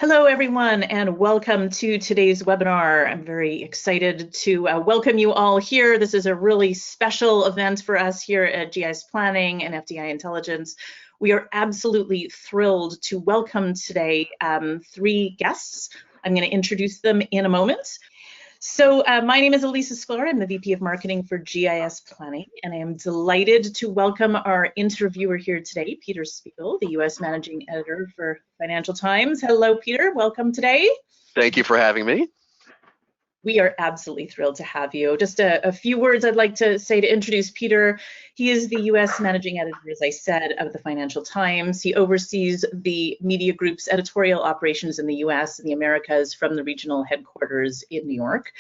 Hello, everyone, and welcome to today's webinar. I'm very excited to welcome you all here. This is a really special event for us here at GIS Planning and FDI Intelligence. We are absolutely thrilled to welcome today three guests. I'm going to introduce them in a moment. So my name is Elisa Sklar. I'm the VP of Marketing for GIS Planning, and I am delighted to welcome our interviewer here today, Peter Spiegel, the U.S. Managing Editor for Financial Times. Hello, Peter. Welcome today. Thank you for having me. We are absolutely thrilled to have you. Just a few words I'd like to say to introduce Peter. He is the U.S. Managing Editor, as I said, of the Financial Times. He oversees the media group's editorial operations in the U.S. and the Americas from the regional headquarters in New York.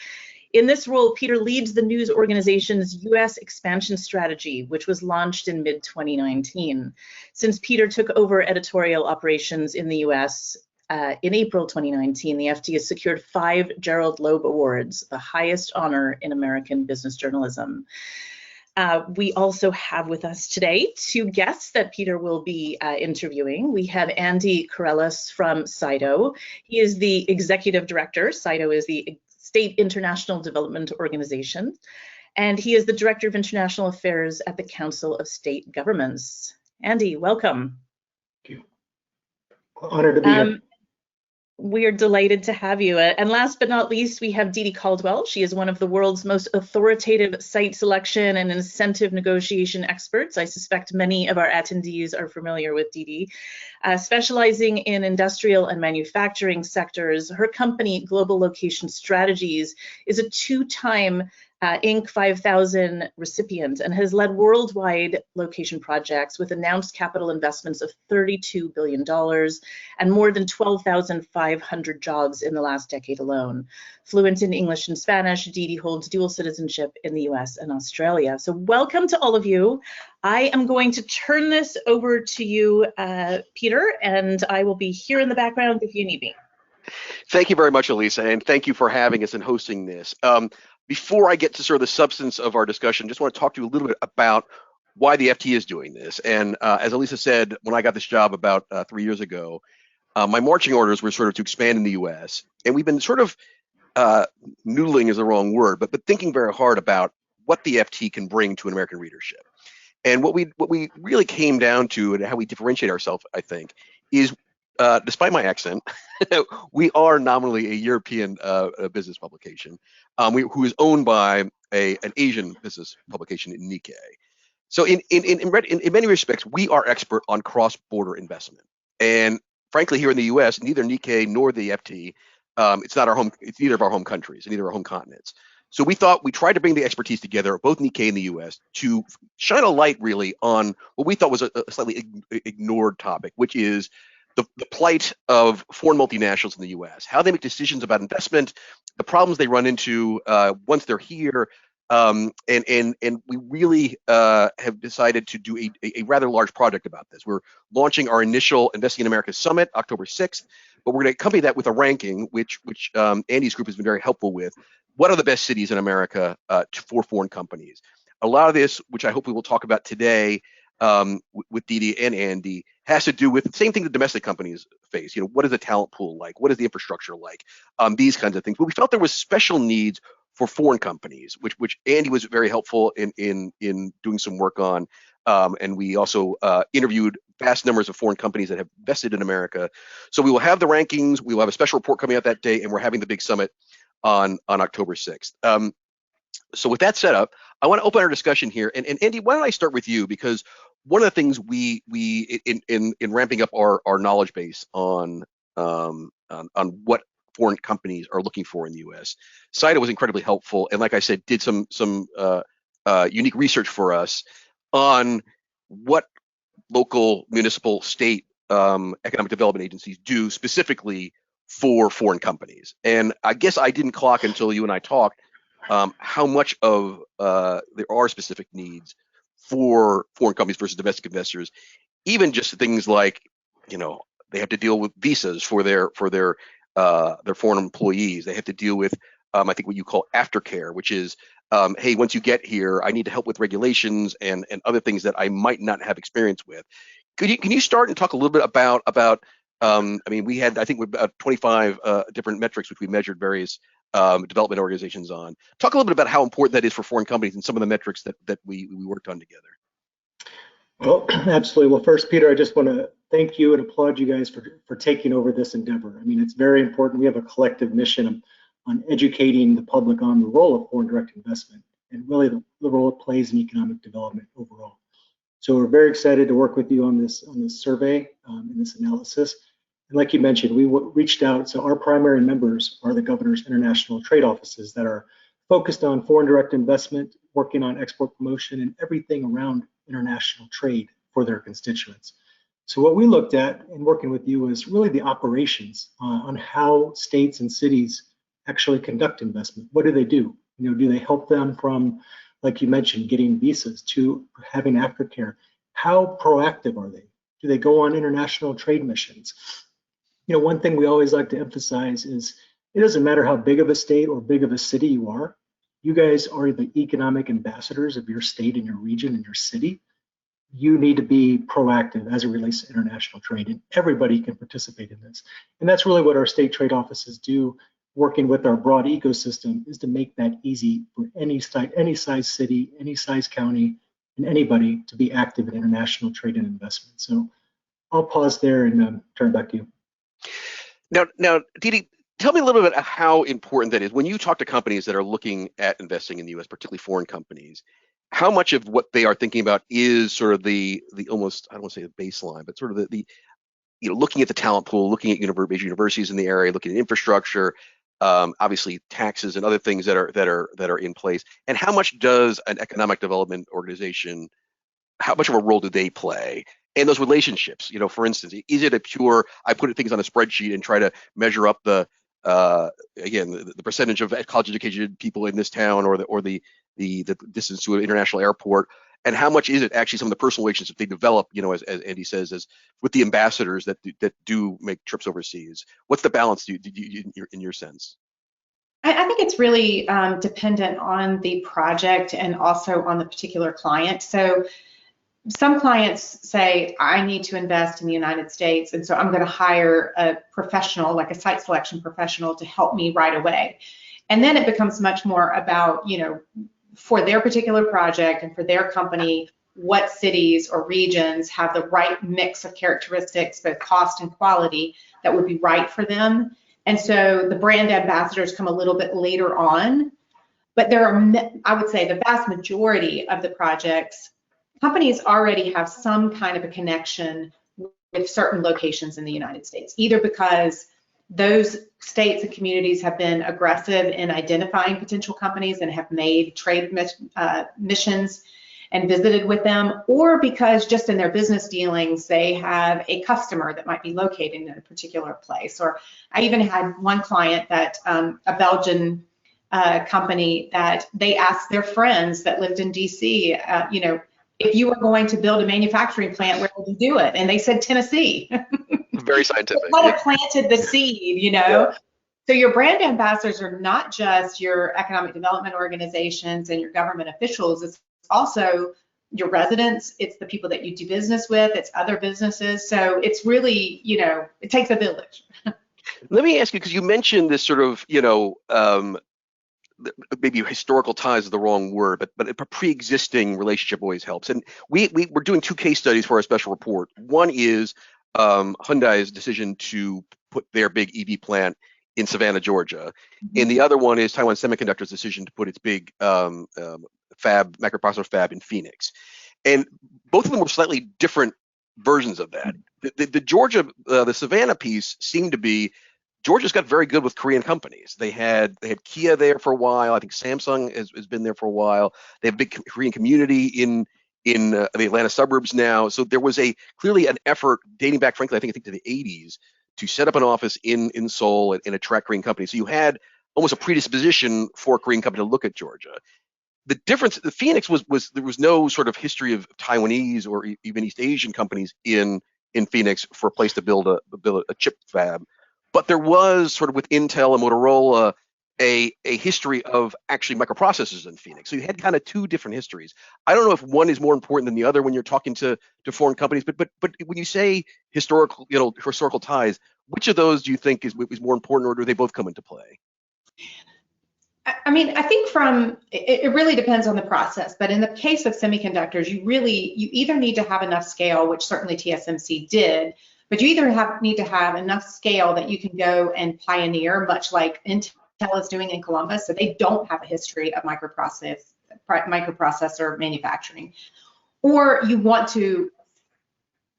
In this role, Peter leads the news organization's U.S. expansion strategy, which was launched in mid-2019. Since Peter took over editorial operations in the U.S., in April 2019, the FT has secured 5 Gerald Loeb Awards, the highest honor in American business journalism. We also have with us today 2 guests that Peter will be interviewing. We have Andy Karellas from SIDO. He is the Executive Director. SIDO is the State International Development Organization, and he is the Director of International Affairs at the Council of State Governments. Andy, welcome. Thank you. Honored to be here. We are delighted to have you. And last but not least, we have Didi Caldwell. She is one of the world's most authoritative site selection and incentive negotiation experts. I suspect many of our attendees are familiar with Didi. Specializing in industrial and manufacturing sectors, her company, Global Location Strategies, is a 2-time Inc. 5000 recipient and has led worldwide location projects with announced capital investments of $32 billion and more than 12,500 jobs in the last decade alone. Fluent in English and Spanish, Didi holds dual citizenship in the US and Australia. So welcome to all of you. I am going to turn this over to you, Peter, and I will be here in the background if you need me. Thank you very much, Elisa, and thank you for having us and hosting this. Before I get to sort of the substance of our discussion, just want to talk to you a little bit about why the FT is doing this. And as Elisa said, when I got this job about 3 years ago, my marching orders were sort of to expand in the US. And we've been sort of, noodling is the wrong word, but thinking very hard about what the FT can bring to an American readership. And what we really came down to and how we differentiate ourselves, I think, is despite my accent, we are nominally a European business publication who is owned by an Asian business publication in Nikkei. So in many respects, we are expert on cross-border investment. And frankly, here in the U.S., neither Nikkei nor the FT, it's neither of our home countries, neither of our home continents. So we thought we tried to bring the expertise together, both Nikkei and the U.S., to shine a light really on what we thought was a slightly ignored topic, which is the plight of foreign multinationals in the U.S., how they make decisions about investment, the problems they run into once they're here, and we really have decided to do a rather large project about this. We're launching our initial Investing in America Summit, October 6th, but we're going to accompany that with a ranking, which Andy's group has been very helpful with. What are the best cities in America for foreign companies? A lot of this, which I hope we will talk about today, with Didi and Andy, has to do with the same thing that domestic companies face. You know, what is the talent pool like? What is the infrastructure like? These kinds of things. But we felt there was special needs for foreign companies, which Andy was very helpful in doing some work on. And we also interviewed vast numbers of foreign companies that have invested in America. So we will have the rankings. We will have a special report coming out that day, and we're having the big summit on October 6th. So with that set up, I want to open our discussion here. And Andy, why don't I start with you? Because one of the things we in ramping up our knowledge base on what foreign companies are looking for in the U.S., SIDO was incredibly helpful, and like I said, did some unique research for us on what local, municipal, state economic development agencies do specifically for foreign companies. And I guess I didn't clock until you and I talked how much of there are specific needs for foreign companies versus domestic investors, even just things like, you know, they have to deal with visas for their foreign employees. They have to deal with, I think, what you call aftercare, which is, hey, once you get here, I need to help with regulations and other things that I might not have experience with. Can you start and talk a little bit about I mean, we had, I think, about 25 different metrics which we measured various development organizations on. Talk a little bit about how important that is for foreign companies and some of the metrics that we worked on together. Well, absolutely. Well, first, Peter, I just want to thank you and applaud you guys for taking over this endeavor. I mean, it's very important. We have a collective mission on educating the public on the role of foreign direct investment and really the role it plays in economic development overall. So we're very excited to work with you on this survey and this analysis. And like you mentioned, we reached out. So our primary members are the governor's international trade offices that are focused on foreign direct investment, working on export promotion and everything around international trade for their constituents. So what we looked at in working with you is really the operations on how states and cities actually conduct investment. What do they do? You know, do they help them from, like you mentioned, getting visas to having aftercare? How proactive are they? Do they go on international trade missions? You know, one thing we always like to emphasize is it doesn't matter how big of a state or big of a city you are. You guys are the economic ambassadors of your state and your region and your city. You need to be proactive as it relates to international trade, and everybody can participate in this. And that's really what our state trade offices do, working with our broad ecosystem, is to make that easy for any size city, any size county, and anybody to be active in international trade and investment. So I'll pause there and turn it back to you. Now, Didi, tell me a little bit about how important that is. When you talk to companies that are looking at investing in the U.S., particularly foreign companies, how much of what they are thinking about is sort of the almost, I don't want to say the baseline, but sort of the you know, looking at the talent pool, looking at universities in the area, looking at infrastructure, obviously taxes and other things that are in place, and how much does an economic development organization, how much of a role do they play? And those relationships, you know, for instance, is it a pure, I put things on a spreadsheet and try to measure up the, again, the percentage of college educated people in this town, or the distance to an international airport, and how much is it actually some of the personal relationships they develop, you know, as Andy says, as with the ambassadors that do make trips overseas? What's the balance in your sense? I think it's really dependent on the project and also on the particular client. So some clients say, I need to invest in the United States, and so I'm going to hire a professional, like a site selection professional, to help me right away. And then it becomes much more about, you know, for their particular project and for their company, what cities or regions have the right mix of characteristics, both cost and quality, that would be right for them. And so the brand ambassadors come a little bit later on, but there are, I would say, the vast majority of the projects, companies already have some kind of a connection with certain locations in the United States, either because those states and communities have been aggressive in identifying potential companies and have made trade missions and visited with them, or because just in their business dealings, they have a customer that might be located in a particular place. Or I even had one client that, a Belgian company, that they asked their friends that lived in DC, you know, if you were going to build a manufacturing plant, where would you do it? And they said Tennessee. Very scientific. It kind of planted the seed, you know. Yeah. So your brand ambassadors are not just your economic development organizations and your government officials. It's also your residents. It's the people that you do business with. It's other businesses. So it's really, you know, it takes a village. Let me ask you, because you mentioned this sort of, you know, maybe historical ties is the wrong word, but a pre-existing relationship always helps. And we're doing two case studies for our special report. One is Hyundai's decision to put their big EV plant in Savannah, Georgia. Mm-hmm. And the other one is Taiwan Semiconductor's decision to put its big microprocessor fab in Phoenix. And both of them were slightly different versions of that. The Georgia, the Savannah piece seemed to be, Georgia's got very good with Korean companies. They had Kia there for a while. I think Samsung has been there for a while. They have a big Korean community in the Atlanta suburbs now. So there was clearly an effort dating back, frankly, I think to the 80s, to set up an office in Seoul and attract Korean companies. So you had almost a predisposition for a Korean company to look at Georgia. The difference, the Phoenix was there was no sort of history of Taiwanese or even East Asian companies in Phoenix for a place to build a chip fab. But there was sort of with Intel and Motorola a history of actually microprocessors in Phoenix. So you had kind of two different histories. I don't know if one is more important than the other when you're talking to foreign companies, but when you say historical ties, which of those do you think is more important, or do they both come into play? I mean, I think it really depends on the process, but in the case of semiconductors, you either need to have enough scale, which certainly TSMC did, but you either need to have enough scale that you can go and pioneer, much like Intel is doing in Columbus. So they don't have a history of microprocessor manufacturing, or you want to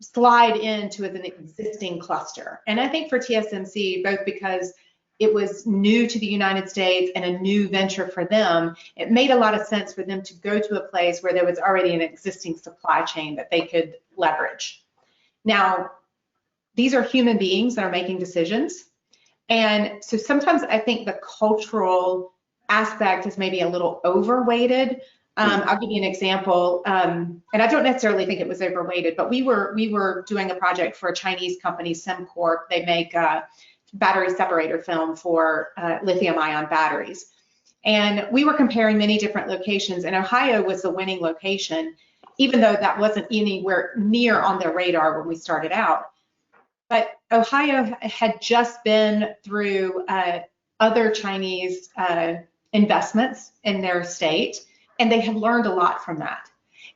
slide into an existing cluster. And I think for TSMC, both because it was new to the United States and a new venture for them, it made a lot of sense for them to go to a place where there was already an existing supply chain that they could leverage. Now, these are human beings that are making decisions. And so sometimes I think the cultural aspect is maybe a little overweighted. I'll give you an example, and I don't necessarily think it was overweighted, but we were doing a project for a Chinese company, SimCorp. They make battery separator film for lithium-ion batteries. And we were comparing many different locations, and Ohio was the winning location, even though that wasn't anywhere near on their radar when we started out. But Ohio had just been through other Chinese investments in their state, and they had learned a lot from that.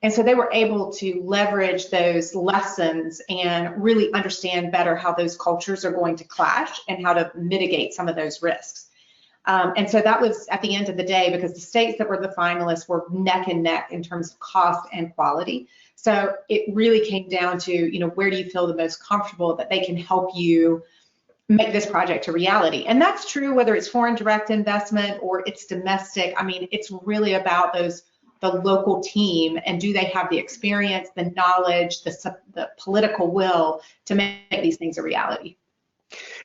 And so they were able to leverage those lessons and really understand better how those cultures are going to clash and how to mitigate some of those risks. And so that was at the end of the day, because the states that were the finalists were neck and neck in terms of cost and quality. So it really came down to, you know, where do you feel the most comfortable that they can help you make this project a reality? And that's true whether it's foreign direct investment or it's domestic. I mean, it's really about the local team, and do they have the experience, the knowledge, the political will to make these things a reality?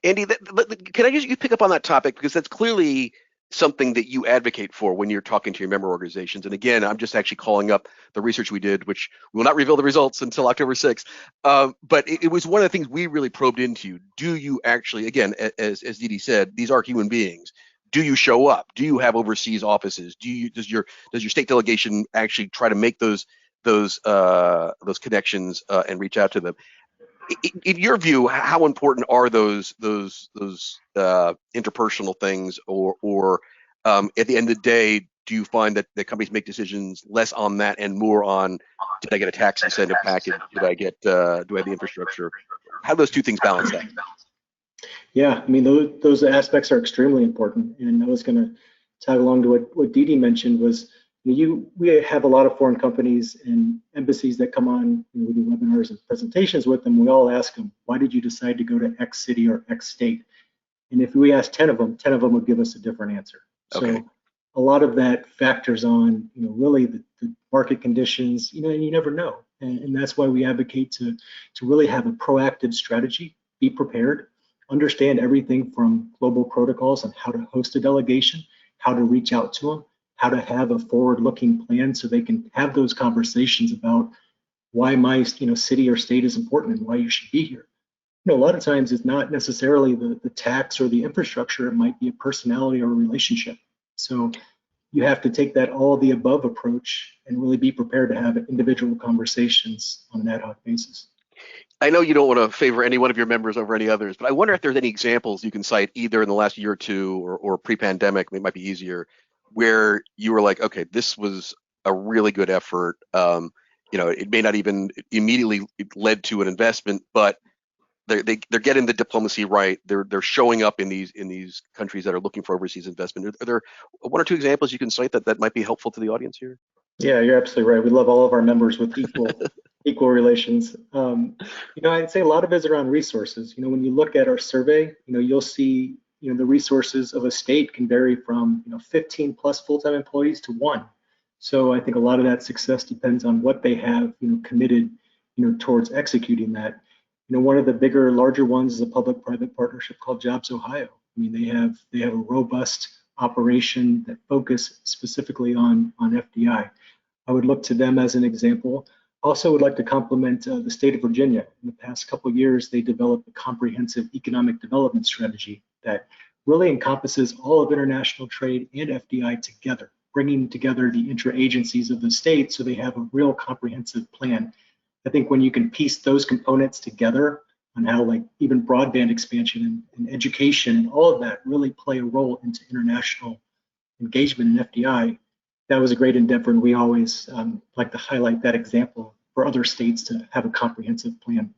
Andy, can I just you pick up on that topic, because that's clearly something that you advocate for when you're talking to your member organizations. And again, I'm just actually calling up the research we did, which we will not reveal the results until October 6th. But it was one of the things we really probed into. Do you actually, again, as Didi said, these are human beings. Do you show up? Do you have overseas offices? Does your state delegation actually try to make those connections and reach out to them? In your view, how important are those interpersonal things, or at the end of the day, do you find that the companies make decisions less on that and more on, did I get a tax incentive package? Do I have the infrastructure? How do those two things balance that? Yeah, I mean, those aspects are extremely important. And I was going to tag along to what Didi mentioned was, we have a lot of foreign companies and embassies that come on, we do webinars and presentations with them. We all ask them, why did you decide to go to X city or X state? And if we ask 10 of them would give us a different answer. Okay. So a lot of that factors on, really the market conditions, and you never know. And that's why we advocate to really have a proactive strategy, be prepared, understand everything from global protocols on how to host a delegation, how to reach out to them, how to have a forward-looking plan so they can have those conversations about why my city or state is important and why you should be here. A lot of times it's not necessarily the tax or the infrastructure. It might be a personality or a relationship. So you have to take that all of the above approach and really be prepared to have individual conversations on an ad hoc basis. I know you don't want to favor any one of your members over any others, but I wonder if there's any examples you can cite either in the last year or two or pre-pandemic, it might be easier, where you were like, okay, this was a really good effort. It may not even immediately led to an investment, but they're getting the diplomacy right. They're showing up in these countries that are looking for overseas investment. Are there one or two examples you can cite that might be helpful to the audience here? Yeah, you're absolutely right. We love all of our members with equal relations. I'd say a lot of it is around resources. When you look at our survey, you'll see the resources of a state can vary from 15 plus full-time employees to 1. So I think a lot of that success depends on what they have committed towards executing that. One of the larger ones is a public-private partnership called Jobs Ohio. I mean, they have a robust operation that focus specifically on FDI. I would look to them as an example. Also would like to compliment the state of Virginia. In the past couple of years, they developed a comprehensive economic development strategy that really encompasses all of international trade and FDI together, bringing together the intra-agencies of the state so they have a real comprehensive plan. I think when you can piece those components together on how like even broadband expansion and education and all of that really play a role into international engagement in FDI, that was a great endeavor, and we always like to highlight that example for other states to have a comprehensive plan.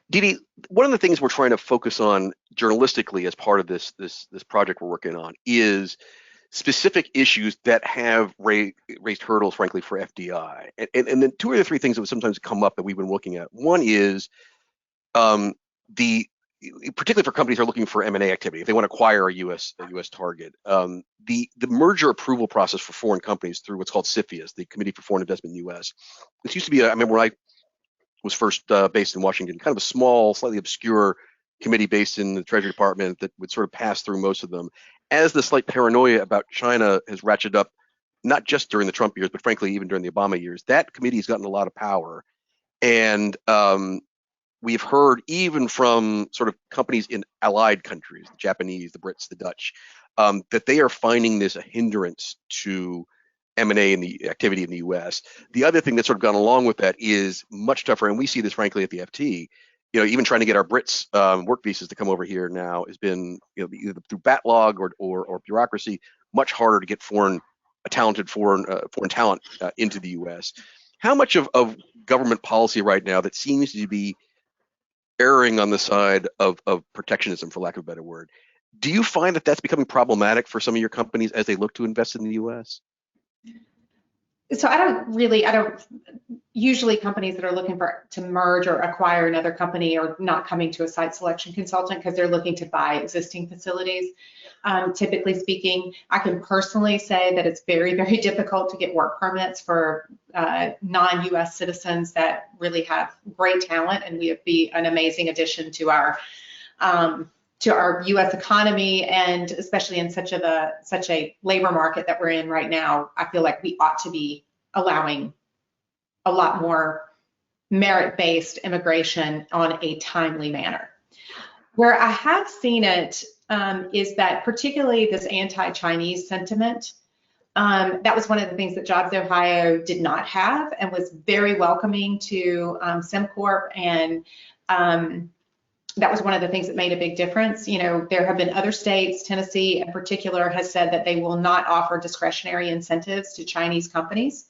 Didi, one of the things we're trying to focus on journalistically as part of this project we're working on is specific issues that have raised hurdles, frankly, for FDI. And then two or three things that would sometimes come up that we've been looking at. One is particularly for companies that are looking for M&A activity, if they want to acquire a U.S. target, the merger approval process for foreign companies through what's called CFIUS, the Committee for Foreign Investment in the U.S. This used to be, I remember when I was first based in Washington, kind of a small, slightly obscure committee based in the Treasury Department that would sort of pass through most of them. As the slight paranoia about China has ratcheted up, not just during the Trump years, but frankly, even during the Obama years, that committee has gotten a lot of power. And we've heard even from sort of companies in allied countries, the Japanese, the Brits, the Dutch, that they are finding this a hindrance to M&A and the activity in the U.S. The other thing that's sort of gone along with that is much tougher, and we see this frankly at the FT. You know, even trying to get our Brits work visas to come over here now has been, you know, either through backlog or bureaucracy, much harder to get talented foreign talent into the U.S. How much of government policy right now that seems to be erring on the side of protectionism, for lack of a better word, do you find that that's becoming problematic for some of your companies as they look to invest in the U.S.? So I don't usually companies that are looking to merge or acquire another company are not coming to a site selection consultant because they're looking to buy existing facilities. Typically speaking, I can personally say that it's very, very difficult to get work permits for non-US citizens that really have great talent, and we would be an amazing addition to our U.S. economy, and especially in such a labor market that we're in right now. I feel like we ought to be allowing a lot more merit-based immigration on a timely manner. Where I have seen it is that particularly this anti-Chinese sentiment, that was one of the things that Jobs Ohio did not have and was very welcoming to SimCorp, and that was one of the things that made a big difference. You know, there have been other states, Tennessee in particular has said that they will not offer discretionary incentives to Chinese companies.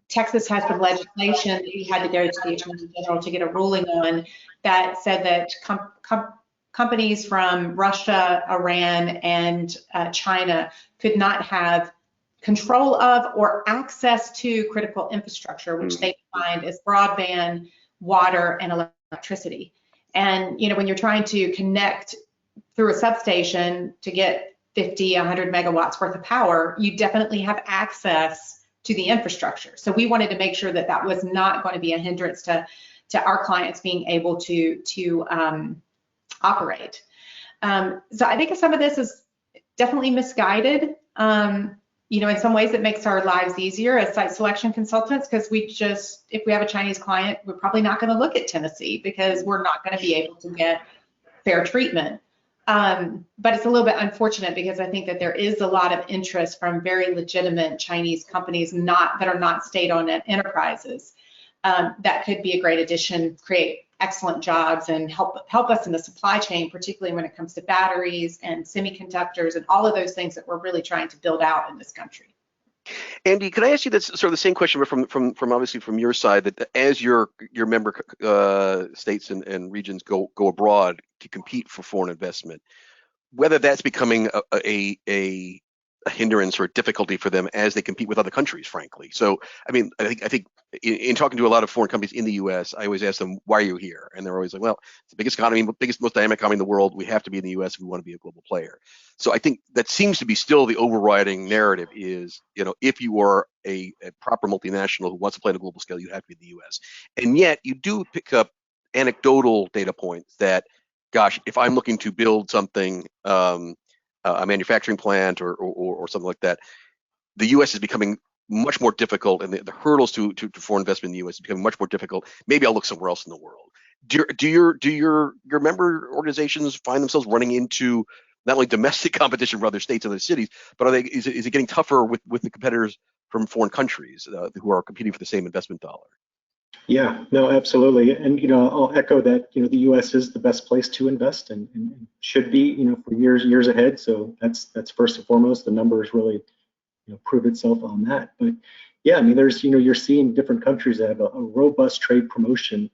Texas has some legislation that we had to go to the Attorney General to get a ruling on that said that companies from Russia, Iran, and China could not have control of or access to critical infrastructure, which they defined as broadband, water, and electricity. And you know, when you're trying to connect through a substation to get 50, 100 megawatts worth of power, you definitely have access to the infrastructure. So we wanted to make sure that that was not going to be a hindrance to our clients being able to operate. So I think some of this is definitely misguided. You know, in some ways it makes our lives easier as site selection consultants, because if we have a Chinese client, we're probably not going to look at Tennessee because we're not going to be able to get fair treatment. But it's a little bit unfortunate because I think that there is a lot of interest from very legitimate Chinese companies that are not state-owned enterprises that could be a great addition, create excellent jobs, and help us in the supply chain, particularly when it comes to batteries and semiconductors and all of those things that we're really trying to build out in this country. Andy, can I ask you that's sort of the same question, but from obviously from your side, that as your member states and regions go abroad to compete for foreign investment, whether that's becoming a hindrance or a difficulty for them as they compete with other countries, frankly. So, I mean, I think in talking to a lot of foreign companies in the U.S., I always ask them, why are you here? And they're always like, well, it's the biggest economy, most dynamic economy in the world. We have to be in the U.S. if we want to be a global player. So I think that seems to be still the overriding narrative is, you know, if you are a proper multinational who wants to play on a global scale, you have to be in the U.S. And yet you do pick up anecdotal data points that, gosh, if I'm looking to build something, a manufacturing plant or something like that, the U.S. is becoming much more difficult, and the hurdles to foreign investment in the U.S. is becoming much more difficult. Maybe I'll look somewhere else in the world. Do your member organizations find themselves running into not only domestic competition from other states and other cities, but is it getting tougher with the competitors from foreign countries who are competing for the same investment dollar? Yeah, no, absolutely. And, I'll echo that, the U.S. is the best place to invest and should be, for years ahead. So that's first and foremost. The numbers really, prove itself on that. But yeah, I mean, there's, you're seeing different countries that have a robust trade promotion,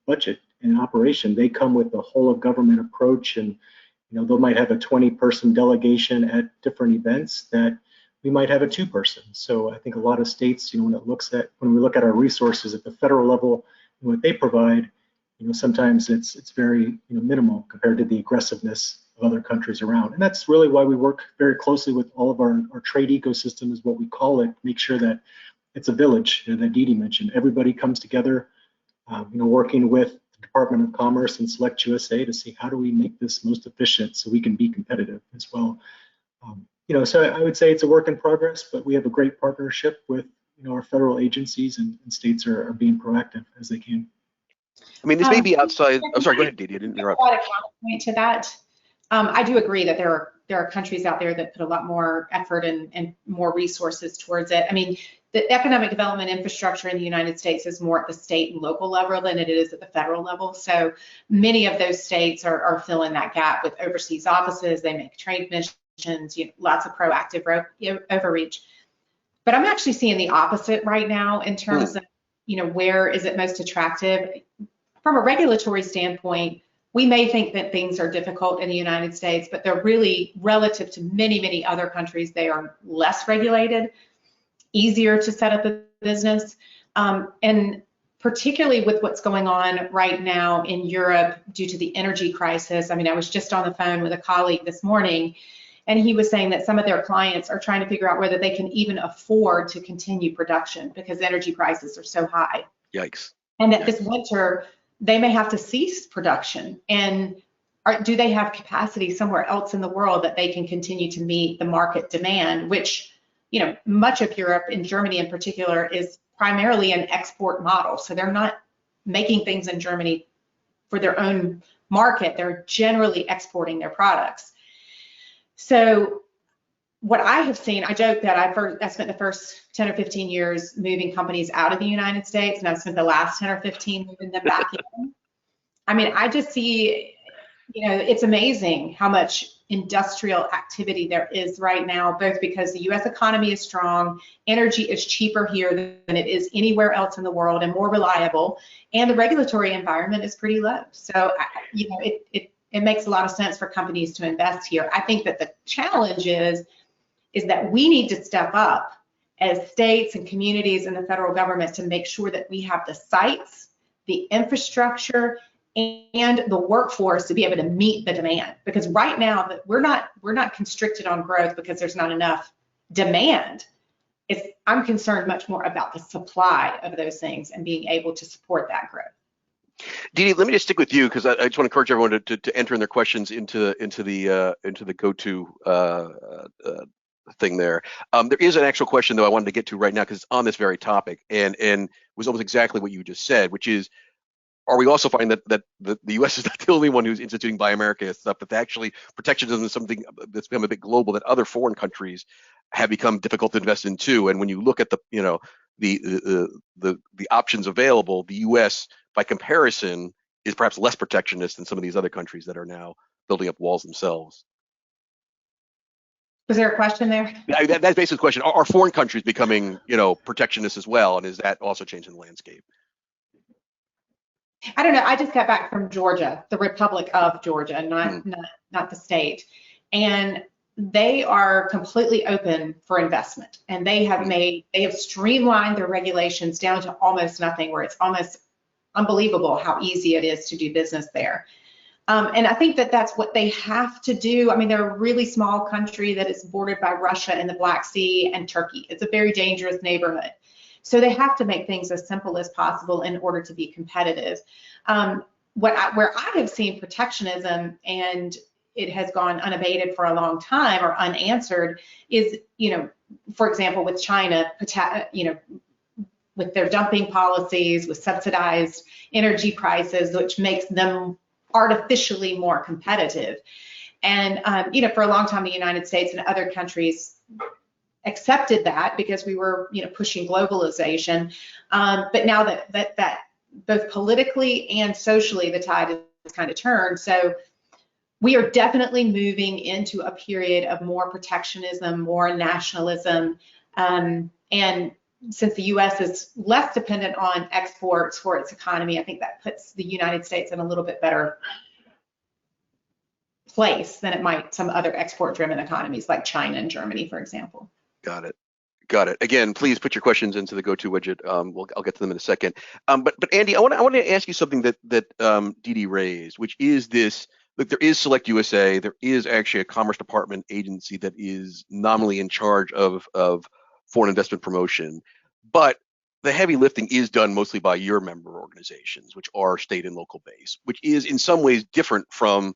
budget and operation. They come with a whole of government approach, and, they might have a 20-person delegation at different events that we might have a 2-person. So I think a lot of states, when we look at our resources at the federal level and what they provide, sometimes it's very minimal compared to the aggressiveness of other countries around. And that's really why we work very closely with all of our trade ecosystem, is what we call it. Make sure that it's a village that Didi mentioned. Everybody comes together, working with the Department of Commerce and Select USA to see how do we make this most efficient so we can be competitive as well. So I would say it's a work in progress, but we have a great partnership with our federal agencies, and states are being proactive as they can. I mean, this may be outside. I'm sorry, go ahead, Didi. I didn't interrupt. A counterpoint to that. I do agree that there are countries out there that put a lot more effort and more resources towards it. I mean, the economic development infrastructure in the United States is more at the state and local level than it is at the federal level. So many of those states are filling that gap with overseas offices. They make trade missions. Lots of proactive overreach. But I'm actually seeing the opposite right now in terms of, where is it most attractive? From a regulatory standpoint, we may think that things are difficult in the United States, but they're really, relative to many, many other countries, they are less regulated, easier to set up a business. And particularly with what's going on right now in Europe due to the energy crisis. I mean, I was just on the phone with a colleague this morning, and he was saying that some of their clients are trying to figure out whether they can even afford to continue production because energy prices are so high. Yikes. And that this winter, they may have to cease production. And do they have capacity somewhere else in the world that they can continue to meet the market demand, which, much of Europe, and Germany in particular, is primarily an export model. So they're not making things in Germany for their own market. They're generally exporting their products. So what I have seen, I joke that I spent the first 10 or 15 years moving companies out of the United States, and I've spent the last 10 or 15 moving them back in. I mean, I just see, it's amazing how much industrial activity there is right now, both because the U.S. economy is strong, energy is cheaper here than it is anywhere else in the world and more reliable, and the regulatory environment is pretty low. So, it makes a lot of sense for companies to invest here. I think that the challenge is that we need to step up as states and communities and the federal government to make sure that we have the sites, the infrastructure, and the workforce to be able to meet the demand. Because right now we're not constricted on growth because there's not enough demand. I'm concerned much more about the supply of those things and being able to support that growth. Didi, let me just stick with you because I just want to encourage everyone to enter in their questions into the go-to thing there. There is an actual question though I wanted to get to right now because it's on this very topic and was almost exactly what you just said, which is, are we also finding that the U.S. is not the only one who's instituting Buy America stuff, but actually protectionism is something that's become a bit global that other foreign countries have become difficult to invest in too. And when you look at the options available, the U.S. by comparison is perhaps less protectionist than some of these other countries that are now building up walls themselves. Was there a question there? That's basically the question. Are foreign countries becoming, protectionist as well, and is that also changing the landscape? I don't know. I just got back from Georgia, the Republic of Georgia, not the state, and they are completely open for investment, and they have streamlined their regulations down to almost nothing, where it's almost unbelievable how easy it is to do business there. And I think that that's what they have to do. I mean, they're a really small country that is bordered by Russia and the Black Sea and Turkey. It's a very dangerous neighborhood. So they have to make things as simple as possible in order to be competitive. Where I have seen protectionism, and it has gone unabated for a long time or unanswered, is, for example, with China, with their dumping policies, with subsidized energy prices, which makes them artificially more competitive. And, you know, for a long time, the United States and other countries accepted that because we were, you know, pushing globalization. But now that both politically and socially, the tide has kind of turned. So we are definitely moving into a period of more protectionism, more nationalism. And since the U.S. is less dependent on exports for its economy, I think that puts the United States in a little bit better place than it might some other export-driven economies like China and Germany, for example. Got it. Got it. Again, please put your questions into the go-to widget. I'll get to them in a second. But Andy, I want to ask you something that Didi raised, which is this. Look, there is Select USA. There is actually a Commerce Department agency that is nominally in charge of foreign investment promotion, but the heavy lifting is done mostly by your member organizations, which are state and local based, which is in some ways different from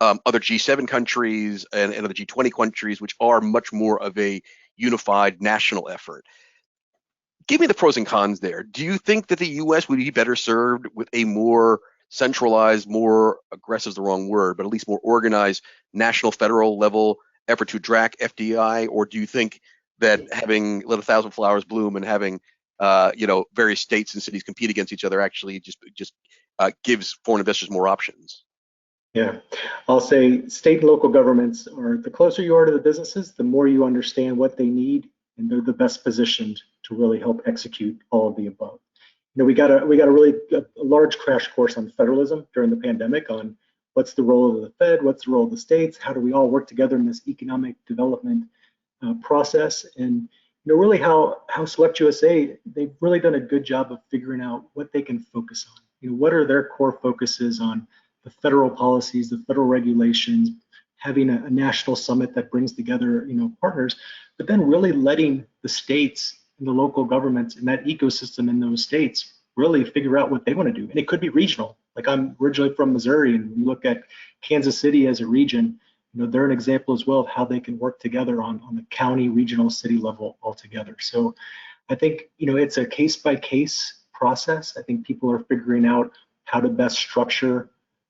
other G7 countries and other G20 countries, which are much more of a unified national effort. Give me the pros and cons there. Do you think that the U.S. would be better served with a more centralized, more aggressive is the wrong word, but at least more organized national federal level effort to attract FDI? Or do you think that having let 1,000 flowers bloom and having you know, various states and cities compete against each other actually just gives foreign investors more options? Yeah, I'll say state and local governments are, the closer you are to the businesses, the more you understand what they need, and they're the best positioned to really help execute all of the above. You know, we got a really large crash course on federalism during the pandemic on what's the role of the Fed, what's the role of the states, how do we all work together in this economic development process, and you know, really how Select USA, they've really done a good job of figuring out what they can focus on. You know, what are their core focuses on the federal policies, the federal regulations, having a national summit that brings together, you know, partners, but then really letting the states and the local governments and that ecosystem in those states really figure out what they want to do. And it could be regional. Like, I'm originally from Missouri, and we look at Kansas City as a region, you know, they're an example as well of how they can work together on the county, regional, city level altogether. So I think, you know, it's a case by case process. I think people are figuring out how to best structure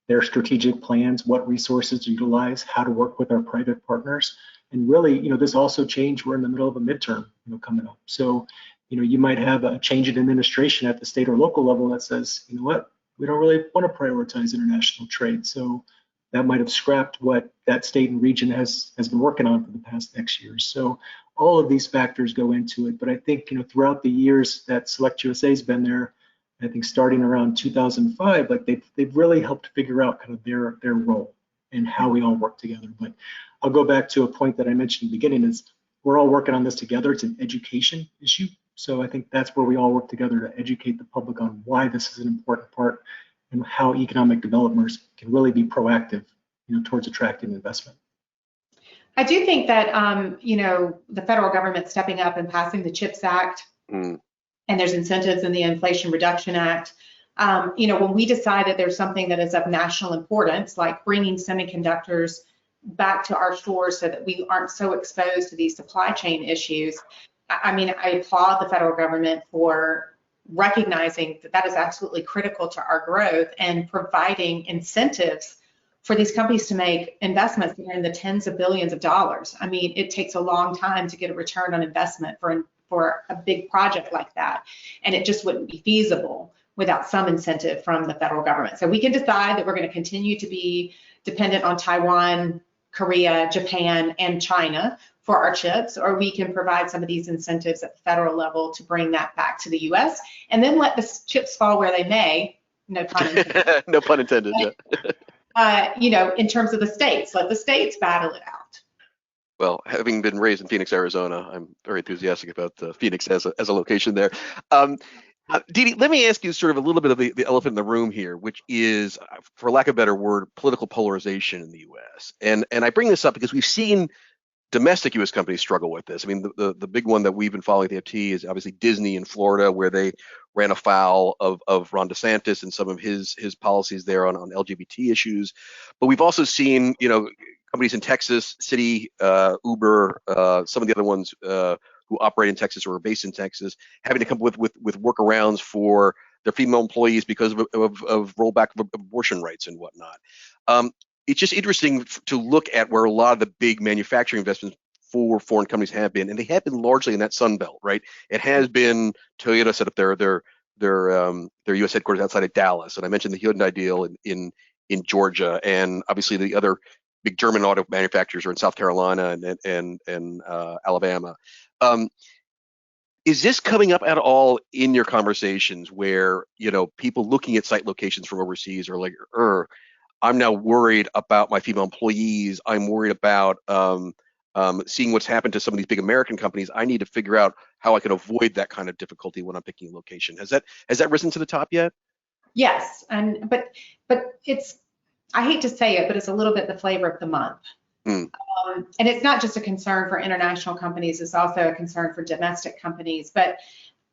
their strategic plans, what resources to utilize, how to work with our private partners. And really, you know, this also changed. We're in the middle of a midterm, you know, coming up. So, you know, you might have a change in administration at the state or local level that says, you know what, we don't really want to prioritize international trade. So that might have scrapped what that state and region has been working on for the past X years. So all of these factors go into it. But I think, you know, throughout the years that Select USA has been there, I think starting around 2005, like they've really helped figure out kind of their role and how we all work together. But I'll go back to a point that I mentioned in the beginning, is we're all working on this together. It's an education issue. So I think that's where we all work together to educate the public on why this is an important part and how economic developers can really be proactive, you know, towards attracting investment. I do think that, you know, the federal government stepping up and passing the CHIPS Act, and there's incentives in the Inflation Reduction Act. You know, when we decide that there's something that is of national importance, like bringing semiconductors back to our stores so that we aren't so exposed to these supply chain issues, I mean, I applaud the federal government for recognizing that that is absolutely critical to our growth and providing incentives for these companies to make investments that are in the tens of billions of dollars. I mean, it takes a long time to get a return on investment for a big project like that. And it just wouldn't be feasible without some incentive from the federal government. So we can decide that we're going to continue to be dependent on Taiwan, Korea, Japan, and China for our chips, or we can provide some of these incentives at the federal level to bring that back to the US and then let the chips fall where they may, no pun intended. No pun intended, yeah. You know, in terms of the states, let the states battle it out. Well, having been raised in Phoenix, Arizona, I'm very enthusiastic about Phoenix as a location there. Didi, let me ask you sort of a little bit of the elephant in the room here, which is, for lack of a better word, political polarization in the U.S. And I bring this up because we've seen domestic U.S. companies struggle with this. I mean, the big one that we've been following at the FT is obviously Disney in Florida, where they ran afoul of Ron DeSantis and some of his policies there on LGBT issues. But we've also seen, you know, companies in Texas, Citi, Uber, some of the other ones who operate in Texas or are based in Texas, having to come up with workarounds for their female employees because of rollback of abortion rights and whatnot. It's just interesting to look at where a lot of the big manufacturing investments for foreign companies have been, and they have been largely in that Sun Belt, right? It has been Toyota set up their U.S. headquarters outside of Dallas, and I mentioned the Hyundai deal in Georgia, and obviously the other big German auto manufacturers are in South Carolina and Alabama. Is this coming up at all in your conversations where, you know, people looking at site locations from overseas are like, I'm now worried about my female employees. I'm worried about seeing what's happened to some of these big American companies. I need to figure out how I can avoid that kind of difficulty when I'm picking a location. Has that risen to the top yet? Yes, but it's, I hate to say it, but it's a little bit the flavor of the month. And it's not just a concern for international companies, it's also a concern for domestic companies. But,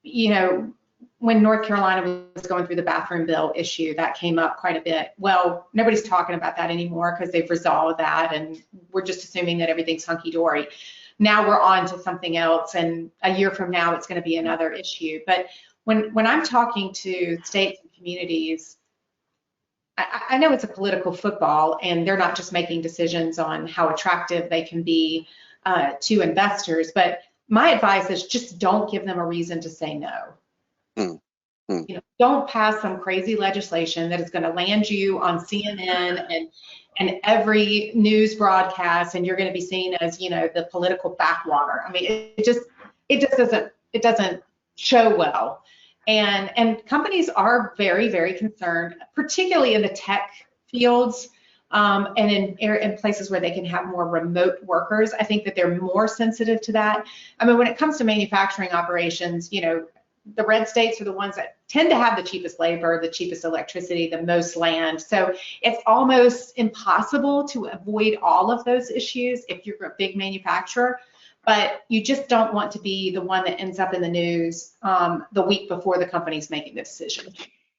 you know, when North Carolina was going through the bathroom bill issue, that came up quite a bit. Well, nobody's talking about that anymore because they've resolved that, and we're just assuming that everything's hunky-dory. Now we're on to something else, and a year from now it's going to be another issue. But when I'm talking to states and communities, I know it's a political football, and they're not just making decisions on how attractive they can be to investors, but my advice is just don't give them a reason to say no. You know, don't pass some crazy legislation that is going to land you on CNN and every news broadcast, and you're going to be seen as, you know, the political backwater. I mean, it doesn't show well. And companies are very, very concerned, particularly in the tech fields and in places where they can have more remote workers. I think that they're more sensitive to that. I mean, when it comes to manufacturing operations, you know, the red states are the ones that tend to have the cheapest labor, the cheapest electricity, the most land. So it's almost impossible to avoid all of those issues if you're a big manufacturer. But you just don't want to be the one that ends up in the news the week before the company's making the decision.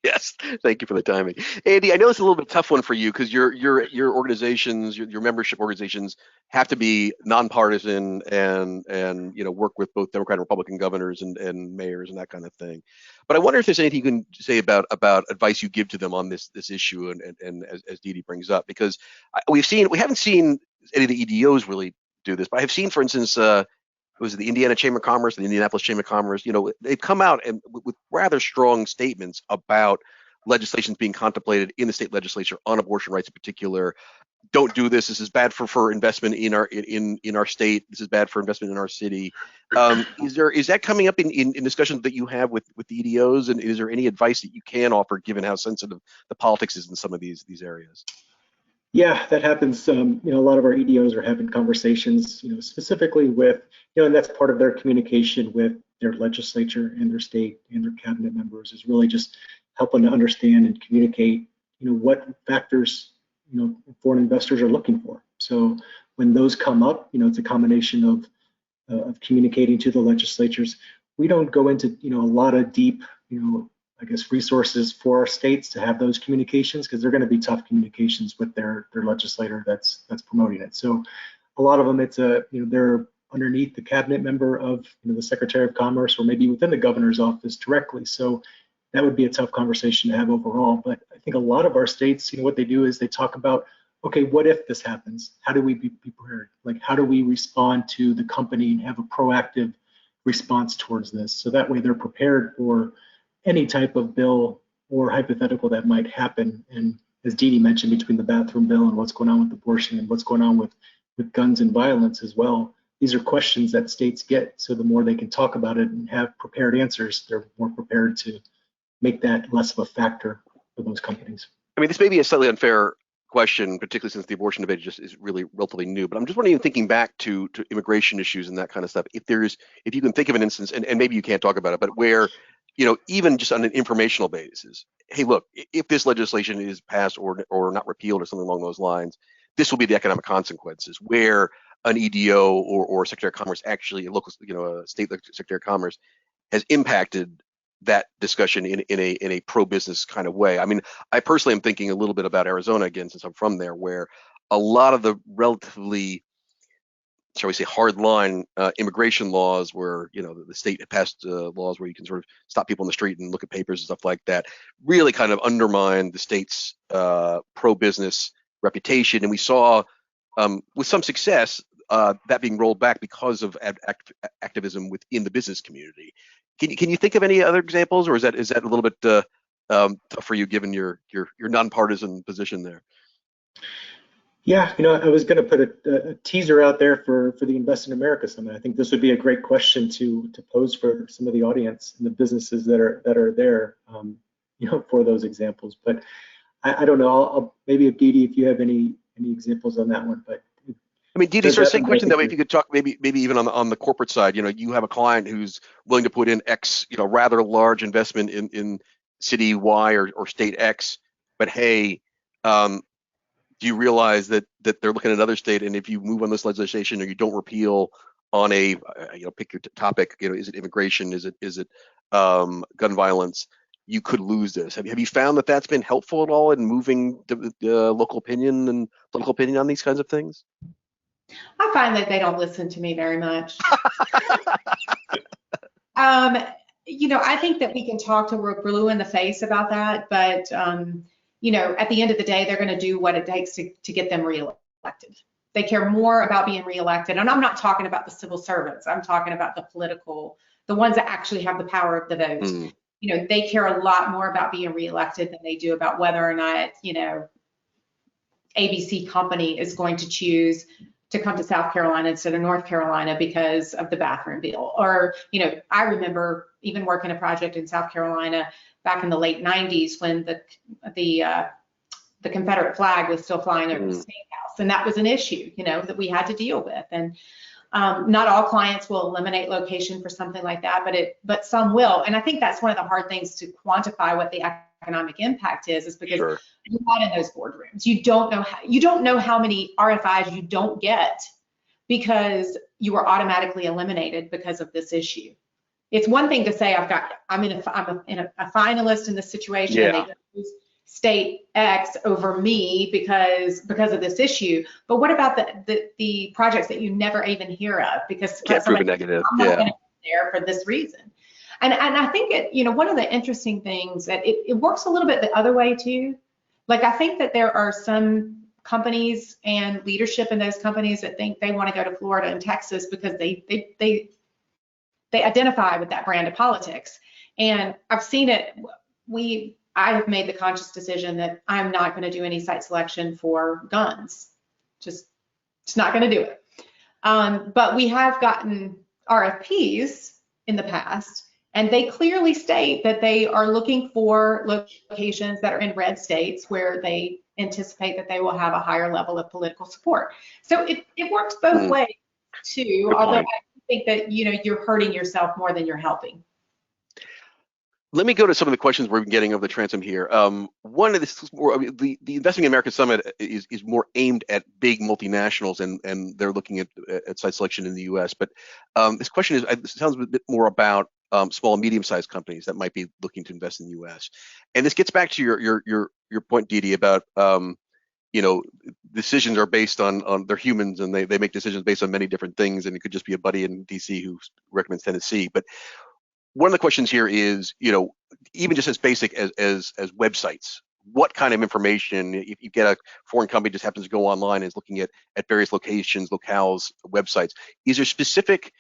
Yes, thank you for the timing. Andy, I know it's a little bit tough one for you because your organizations, your membership organizations have to be nonpartisan and you know, work with both Democrat and Republican governors and mayors and that kind of thing. But I wonder if there's anything you can say about advice you give to them on this issue and as Didi brings up, because we haven't seen any of the EDOs really do this, but I have seen, for instance, was it the Indiana Chamber of Commerce, the Indianapolis Chamber of Commerce? You know, they've come out and with rather strong statements about legislation being contemplated in the state legislature on abortion rights in particular. Don't do this. This is bad for investment in our state. This is bad for investment in our city. Is that coming up in discussions that you have with the EDOs, and is there any advice that you can offer given how sensitive the politics is in some of these areas? Yeah, that happens. You know, a lot of our EDOs are having conversations, you know, specifically with, you know, and that's part of their communication with their legislature and their state and their cabinet members, is really just helping to understand and communicate, you know, what factors, you know, foreign investors are looking for. So when those come up, you know, it's a combination of communicating to the legislatures. We don't go into, you know, a lot of deep, you know, I guess, resources for our states to have those communications, because they're going to be tough communications with their legislator that's promoting it. So a lot of them, it's you know, they're underneath the cabinet member of, you know, the Secretary of Commerce, or maybe within the governor's office directly. So that would be a tough conversation to have overall. But I think a lot of our states, you know, what they do is they talk about, okay, what if this happens? How do we be prepared? Like, how do we respond to the company and have a proactive response towards this? So that way they're prepared for any type of bill or hypothetical that might happen. And as Didi mentioned, between the bathroom bill and what's going on with abortion and what's going on with guns and violence as well, these are questions that states get. So the more they can talk about it and have prepared answers, they're more prepared to make that less of a factor for those companies. I mean, this may be a slightly unfair question, particularly since the abortion debate just is really relatively new, but I'm just wondering, thinking back to immigration issues and that kind of stuff, if you can think of an instance, and maybe you can't talk about it, but where, you know, even just on an informational basis, hey, look, if this legislation is passed or not repealed or something along those lines, this will be the economic consequences, where an EDO or Secretary of Commerce, actually a local, you know, a state Secretary of Commerce, has impacted that discussion in a pro-business kind of way. I mean, I personally am thinking a little bit about Arizona again, since I'm from there, where a lot of the relatively shall we say, hardline immigration laws, where the state had passed laws where you can sort of stop people in the street and look at papers and stuff like that, really kind of undermined the state's pro-business reputation. And we saw, with some success, that being rolled back because of activism within the business community. Can you think of any other examples, or is that a little bit tough for you, given your nonpartisan position there? Yeah, I was going to put a teaser out there for the Invest in America Summit. I think this would be a great question to pose for some of the audience and the businesses that are there, for those examples. But I don't know. I'll maybe, Didi, if you have any examples on that one. But I mean, Didi, sort of same question that way. If you could talk maybe even on the corporate side, you have a client who's willing to put in X, rather large investment in city Y or state X, but hey, do you realize that they're looking at another state, and if you move on this legislation or you don't repeal on a pick your topic, is it immigration, is it gun violence, you could lose this. Have you found that that's been helpful at all in moving the local opinion and political opinion on these kinds of things? I find that they don't listen to me very much. I think that we can talk till we're blue in the face about that, but at the end of the day, they're going to do what it takes to get them reelected. They care more about being reelected. And I'm not talking about the civil servants. I'm talking about the political, the ones that actually have the power of the vote. They care a lot more about being reelected than they do about whether or not, ABC company is going to choose to come to South Carolina instead of North Carolina because of the bathroom bill. Or, I remember even working a project in South Carolina back in the late 90s when the Confederate flag was still flying over the State House. And that was an issue, that we had to deal with. And not all clients will eliminate location for something like that, but some will. And I think that's one of the hard things to quantify what the economic impact is because you're not in those boardrooms. You don't know how many RFIs you don't get because you were automatically eliminated because of this issue. It's one thing to say I'm a finalist in this situation and they choose state X over me because of this issue. But what about the projects that you never even hear of because can't prove a negative? I'm not going to be there for this reason. And I think one of the interesting things that it works a little bit the other way too. Like I think that there are some companies and leadership in those companies that think they want to go to Florida and Texas because they identify with that brand of politics. And I've seen it. I have made the conscious decision that I'm not going to do any site selection for guns. Just not going to do it. But we have gotten RFPs in the past, and they clearly state that they are looking for locations that are in red states where they anticipate that they will have a higher level of political support. So it works both ways too, although I think that you're hurting yourself more than you're helping. Let me go to some of the questions we're getting over the transom here. One of the Investing in America Summit is more aimed at big multinationals, and they're looking at site selection in the U.S. But this question sounds a bit more about small and medium-sized companies that might be looking to invest in the U.S. And this gets back to your point, Didi, about decisions are based on they're humans, and they make decisions based on many different things, and it could just be a buddy in D.C. who recommends Tennessee. But one of the questions here is, even just as basic as websites, what kind of information, if you get a foreign company just happens to go online and is looking at various locations, locales, websites, is there specific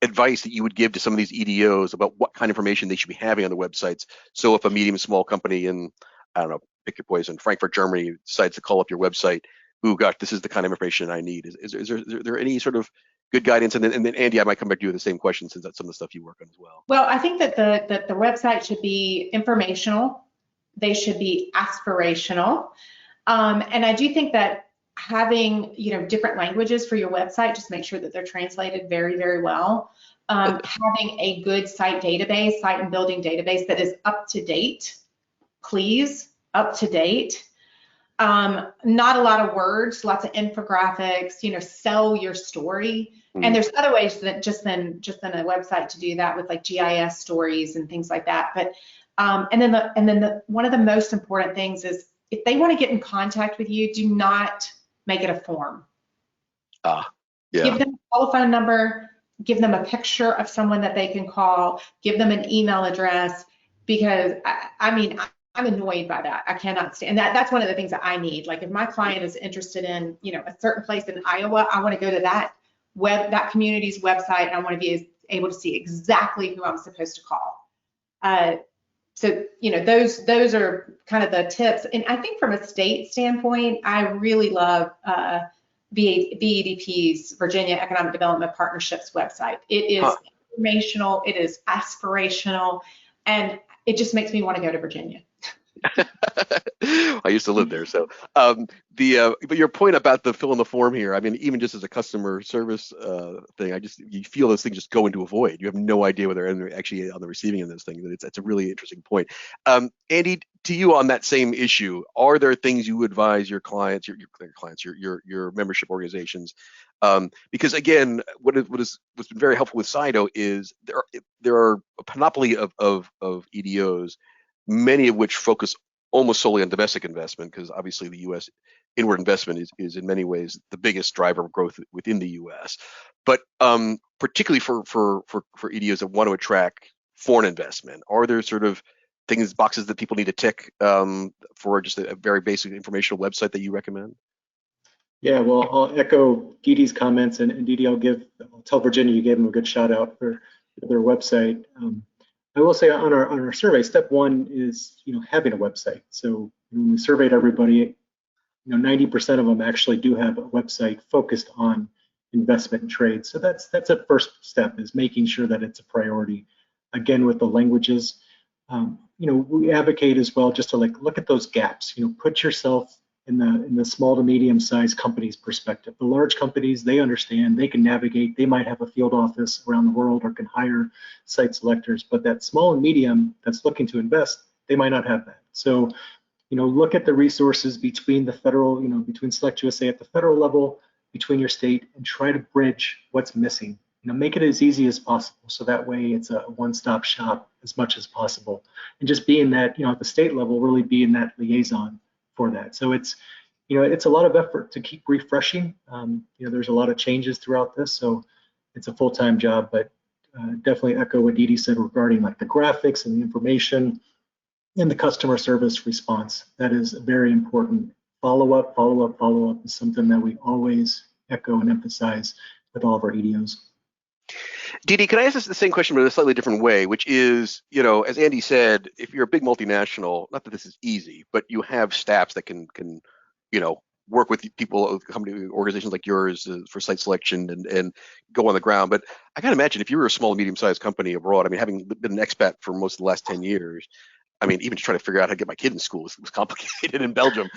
advice that you would give to some of these EDOs about what kind of information they should be having on the websites? So if a medium small company in, I don't know, pick your poison, Frankfurt, Germany, decides to call up your website, ooh, gosh, this is the kind of information I need. Is there any sort of good guidance? And then Andy, I might come back to you with the same question since that's some of the stuff you work on as well. Well, I think that the website should be informational. They should be aspirational. And I do think that having, different languages for your website, just make sure that they're translated very, very well. Having a good site and building database that is up to date, please, up to date. Not a lot of words, lots of infographics, sell your story. And there's other ways that just than a website to do that with like GIS stories and things like that. But and then one of the most important things is if they want to get in contact with you, do not make it a form. Yeah. Give them a telephone number, give them a picture of someone that they can call, give them an email address, because I mean, I'm annoyed by that. I cannot stand that. That's one of the things that I need. Like if my client is interested in, you know, a certain place in Iowa, I want to go to that community's website, and I want to be able to see exactly who I'm supposed to call. So, you know, those are kind of the tips. And I think from a state standpoint, I really love VEDP's Virginia Economic Development Partnerships website. It is informational, it is aspirational, and it just makes me want to go to Virginia. I used to live there, so but your point about the fill in the form here, I mean, even just as a customer service thing, you feel those things just go into a void. You have no idea whether they're actually on the receiving end of this thing. It's a really interesting point. Andy, to you on that same issue, are there things you advise your clients, your membership organizations? Because again, what's been very helpful with SIDO is there are a panoply of EDOs, many of which focus almost solely on domestic investment, because obviously the U.S. inward investment is in many ways the biggest driver of growth within the U.S. But particularly for EDOs that want to attract foreign investment, are there sort of boxes that people need to tick for just a very basic informational website that you recommend? Yeah, well, I'll echo Didi's comments, and Didi, I'll tell Virginia you gave them a good shout out for their website. I will say on our survey, step one is, you know, having a website. So when we surveyed everybody, you know, 90% of them actually do have a website focused on investment and trade. So that's a first step, is making sure that it's a priority. Again, with the languages, you know, we advocate as well just to look at those gaps. You know, put yourself in the small to medium sized companies perspective. The large companies, they understand, they can navigate, they might have a field office around the world or can hire site selectors, but that small and medium that's looking to invest, they might not have that. So, you know, look at the resources between the federal, you know, between Select USA at the federal level, between your state, and try to bridge what's missing. You know, make it as easy as possible, so that way it's a one-stop shop as much as possible. And just being that, you know, at the state level, really being that liaison for that. So it's, you know, it's a lot of effort to keep refreshing. You know, there's a lot of changes throughout this, so it's a full-time job, but definitely echo what Didi said regarding like the graphics and the information and the customer service response. That is very important. Follow up is something that we always echo and emphasize with all of our EDOs. Didi, can I ask this the same question but in a slightly different way, which is, you know, as Andy said, if you're a big multinational, not that this is easy, but you have staffs that can you know, work with people, company organizations like yours for site selection and go on the ground. But I gotta imagine if you were a small and medium-sized company abroad, I mean, having been an expat for most of the last 10 years, I mean, even to try to figure out how to get my kid in school was complicated in Belgium.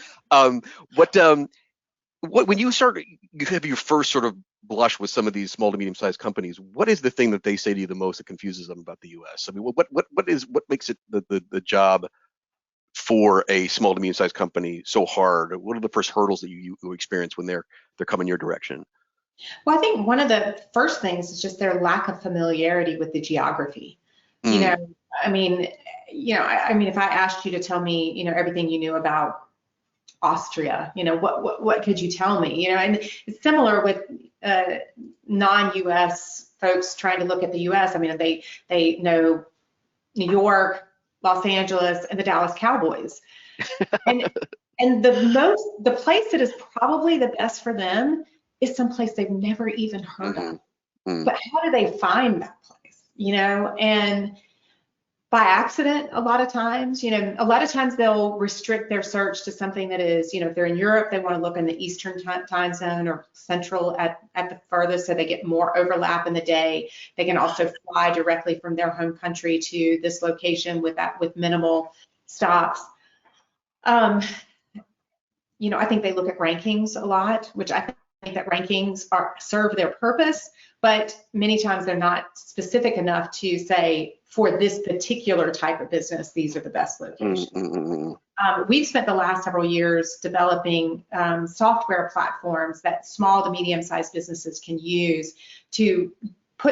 When you have your first sort of blush with some of these small to medium-sized companies, what is the thing that they say to you the most that confuses them about the U.S.? I mean, what makes it the job for a small to medium-sized company so hard? What are the first hurdles that you experience when they're coming your direction? Well, I think one of the first things is just their lack of familiarity with the geography. You know, I mean, if I asked you to tell me, you know, everything you knew about Austria, you know, what could you tell me? You know, and it's similar with non-U.S. folks trying to look at the U.S. I mean, they know New York, Los Angeles, and the Dallas Cowboys, and the place that is probably the best for them is someplace they've never even heard of. But how do they find that place? You know, and by accident, a lot of times, you know, a lot of times they'll restrict their search to something that is, you know, if they're in Europe, they want to look in the Eastern time zone or Central at the furthest, so they get more overlap in the day. They can also fly directly from their home country to this location with minimal stops. You know, I think they look at rankings a lot, which I think that rankings serve their purpose, but many times they're not specific enough to say, for this particular type of business, these are the best locations. We've spent the last several years developing software platforms that small to medium-sized businesses can use to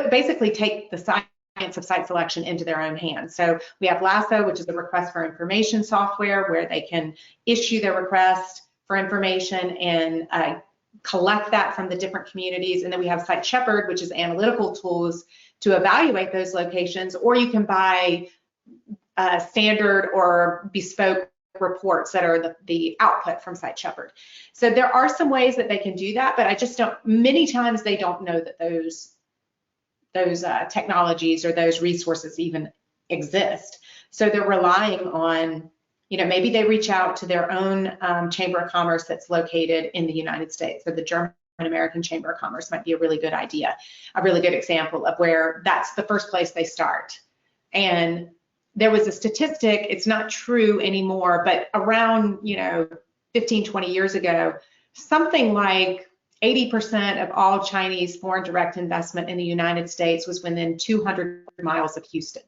basically take the science of site selection into their own hands. So we have LASSO, which is a request for information software where they can issue their request for information and collect that from the different communities, and then we have Site Shepherd, which is analytical tools to evaluate those locations, or you can buy standard or bespoke reports that are the output from Site Shepherd. So there are some ways that they can do that, but I just don't, many times they don't know that those technologies or those resources even exist. So they're relying on, you know, maybe they reach out to their own Chamber of Commerce that's located in the United States. So the German American Chamber of Commerce might be a really good idea, a really good example of where that's the first place they start. And there was a statistic, it's not true anymore, but around, you know, 15, 20 years ago, something like 80% of all Chinese foreign direct investment in the United States was within 200 miles of Houston.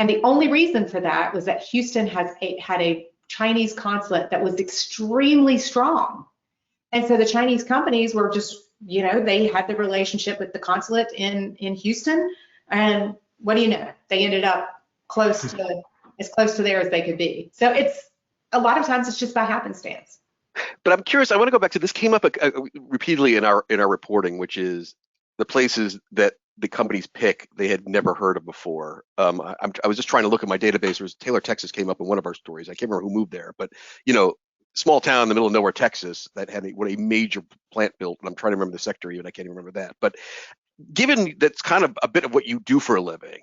And the only reason for that was that Houston had a Chinese consulate that was extremely strong. And so the Chinese companies were just, you know, they had the relationship with the consulate in Houston. And what do you know? They ended up as close to there as they could be. So it's, a lot of times it's just by happenstance. But I'm curious, I want to go back to this, came up repeatedly in our reporting, which is the places that the companies pick they had never heard of before. I was just trying to look at my database. Taylor, Texas came up in one of our stories. I can't remember who moved there, but you know, small town in the middle of nowhere, Texas, that had a major plant built. And I'm trying to remember the sector even. I can't even remember that. But given that's kind of a bit of what you do for a living,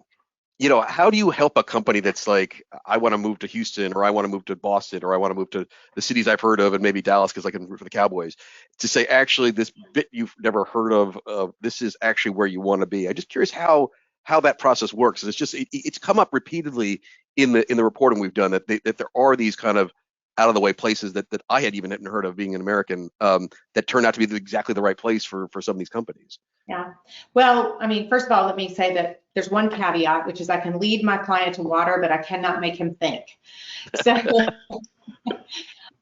you know, how do you help a company that's like, I want to move to Houston, or I want to move to Boston, or I want to move to the cities I've heard of, and maybe Dallas because I can root for the Cowboys, to say, actually, this bit you've never heard of, this is actually where you want to be. I'm just curious how that process works. It's just it's come up repeatedly in the reporting we've done that there are these kind of out of the way places that I had even hadn't heard of being an American that turned out to be exactly the right place for some of these companies. Yeah. Well, I mean, first of all, let me say that there's one caveat, which is I can lead my client to water, but I cannot make him think. So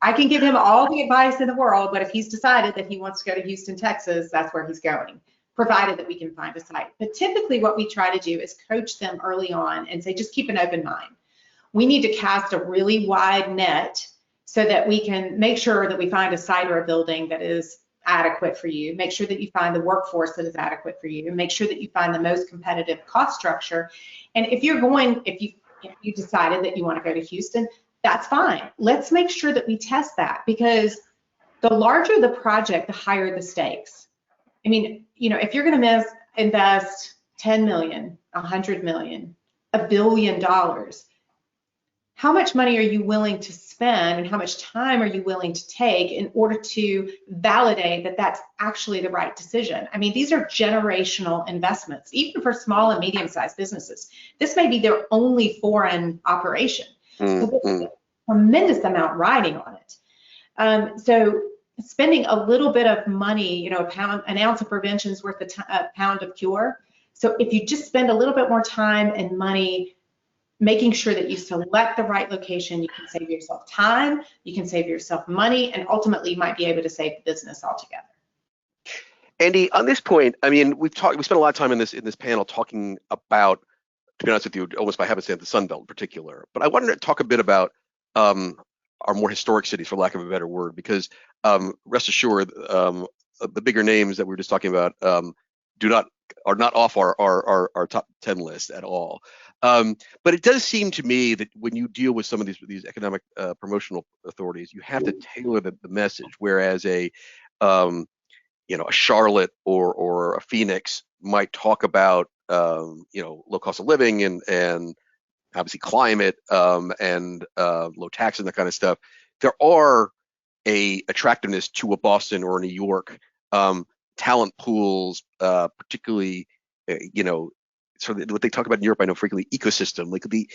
I can give him all the advice in the world, but if he's decided that he wants to go to Houston, Texas, that's where he's going, provided that we can find a site. But typically what we try to do is coach them early on and say, just keep an open mind. We need to cast a really wide net so that we can make sure that we find a site or a building that is adequate for you, make sure that you find the workforce that is adequate for you, make sure that you find the most competitive cost structure. And if you decided that you want to go to Houston, that's fine. Let's make sure that we test that, because the larger the project, the higher the stakes. I mean, you know, if you're going to invest 10 million, 100 million, $1 billion, how much money are you willing to spend and how much time are you willing to take in order to validate that that's actually the right decision? I mean, these are generational investments, even for small and medium-sized businesses. This may be their only foreign operation. So there's a tremendous amount riding on it. So spending a little bit of money, you know, an ounce of prevention is worth a pound of cure. So if you just spend a little bit more time and money making sure that you select the right location, you can save yourself time, you can save yourself money, and ultimately you might be able to save the business altogether. Andy, on this point, I mean, we spent a lot of time in this panel talking about, to be honest with you, almost by happenstance, the Sun Belt in particular. But I wanted to talk a bit about our more historic cities, for lack of a better word, because rest assured, the bigger names that we were just talking about are not off our top 10 list at all. But it does seem to me that when you deal with some of these economic promotional authorities, you have to tailor the message. Whereas a Charlotte or a Phoenix might talk about low cost of living and obviously climate and low tax and that kind of stuff. There are a attractiveness to a Boston or a New York, talent pools, particularly sort of what they talk about in Europe, I know frequently, ecosystem, like the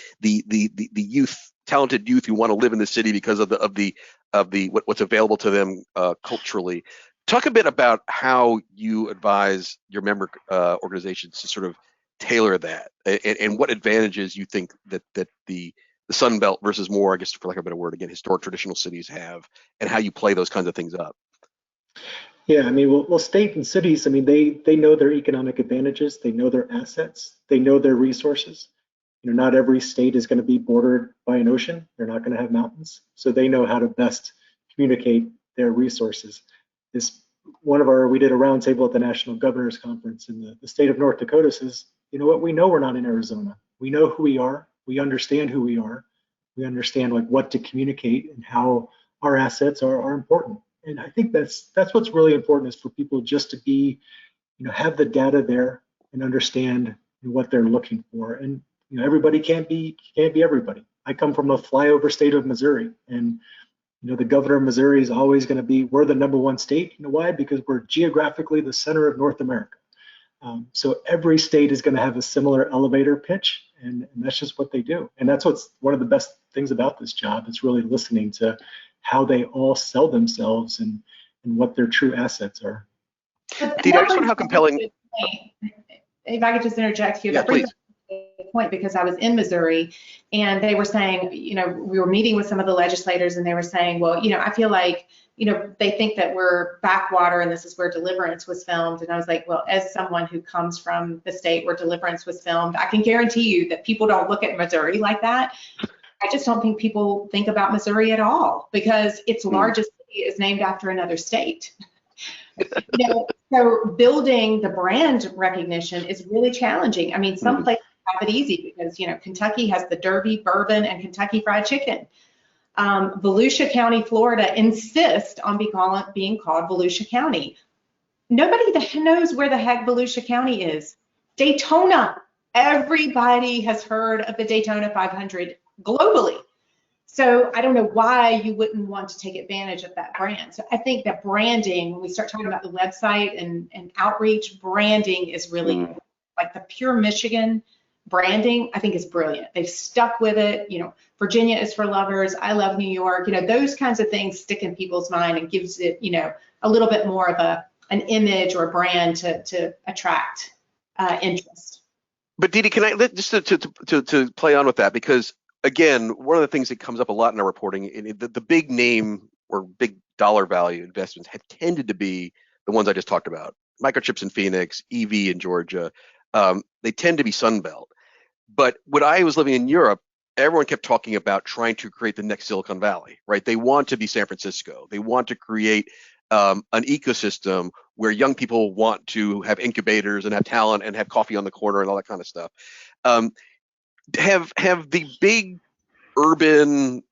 youth, talented youth who want to live in the city because of what's available to them culturally. Talk a bit about how you advise your member organizations to sort of tailor that, and what advantages you think that the Sun Belt versus more, I guess, for lack of a better word, again, historic traditional cities have, and how you play those kinds of things up. Yeah, I mean, well, state and cities, I mean, they know their economic advantages, they know their assets, they know their resources. You know, not every state is going to be bordered by an ocean. They're not going to have mountains, so they know how to best communicate their resources. This we did a roundtable at the National Governors Conference, and the state of North Dakota says, you know what, we know we're not in Arizona. We know who we are. We understand who we are. We understand like what to communicate and how our assets are important. And I think that's what's really important, is for people just to be, have the data there and understand what they're looking for. And everybody can't be everybody. I come from a flyover state of Missouri, and the governor of Missouri is always going to be, we're the #1 state. You know why? Because we're geographically the center of North America. So every state is going to have a similar elevator pitch, and that's just what they do. And that's what's one of the best things about this job. It's really listening to how they all sell themselves and what their true assets are. Didi, I just wonder how compelling. If I could just interject here. Yeah, please. Point, because I was in Missouri and they were saying, we were meeting with some of the legislators and they were saying, well, I feel like, they think that we're backwater and this is where Deliverance was filmed. And I was like, well, as someone who comes from the state where Deliverance was filmed, I can guarantee you that people don't look at Missouri like that. I just don't think people think about Missouri at all, because its largest city is named after another state. So building the brand recognition is really challenging. I mean, some places have it easy because, Kentucky has the Derby, bourbon, and Kentucky Fried Chicken. Volusia County, Florida insists on being called Volusia County. Nobody knows where the heck Volusia County is. Daytona. Everybody has heard of the Daytona 500 globally. So I don't know why you wouldn't want to take advantage of that brand. So I think that branding, when we start talking about the website and outreach, branding is really like the pure Michigan branding, I think is brilliant. They've stuck with it. Virginia is for lovers. I love New York. Those kinds of things stick in people's mind and gives it, a little bit more of an image or brand to attract interest. But Didi, can I just to play on with that, because again, one of the things that comes up a lot in our reporting, the big name or big dollar value investments have tended to be the ones I just talked about: microchips in Phoenix, EV in Georgia. They tend to be Sunbelt. But when I was living in Europe, everyone kept talking about trying to create the next Silicon Valley, right? They want to be San Francisco. They want to create an ecosystem where young people want to have incubators and have talent and have coffee on the corner and all that kind of stuff. Have the big urban,